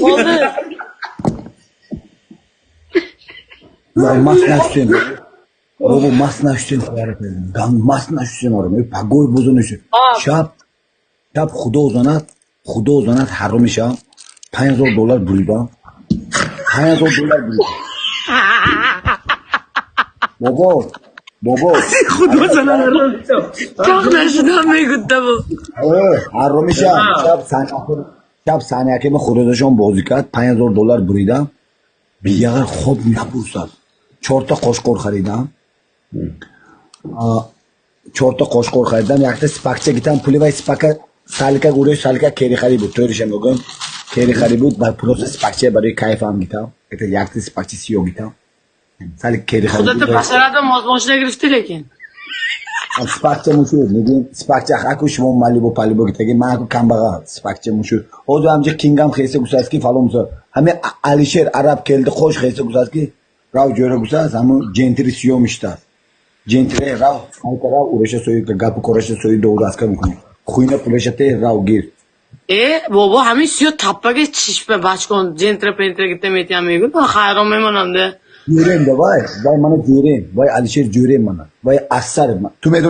Oldu. Ya masna Hüseyin. Baba masna Hüseyin koyarım. Ben masna Hüseyin orum. Pagoy buzun Hüseyin. Şap Xudo uzanat harom isham. $5000 buridam. $5000 buridam. Bobo. Xudo sana çok nasıl میگوده bu. harom isham. Şap saniyakimi Xudojon bozی کرد. $5000 buridam. بیار خوب نبوسد. 4 تا قاشقور خریدم. 4 تا قاشقور خریدم. یک تا سپاکچه گیتم پولی و سپاکه سالکه گوره سالکه کری خری بود. طوریش میگم کری خری بود. بعد پروسه سپاکچه برای کیفم گیتم. یک تا سپاکچه سیو گیتم. سالک کری خری بود. خودت پسرات مازماش نگرفتی لیکن. سپاکچه موشود. میگیم سپاکچه اکو شما مالیبو پالیبو گیتگی من اکو کمباغا سپاکچه موشود. او دو همچه کینگام خیسه گوساسکی فالو موسا. همه علیشیر عرب کلده خوش خیسه گوساسکی. راو جوره گوساس همون جنتری سیو میشتاد. جنتری راو سایت راو اورشه سوی گاپو کورشه سوی دور اسکا میکنه. خوینه پولشته راو گیر. بابا همین سیو تپاگه چشم بچ کن جنتر پنتر گیته میتیم میگم من خیرام میمونم ده. جوریم ده وای منو جوریم وای علیشیر جوریم منو وای اثر من تو میدونی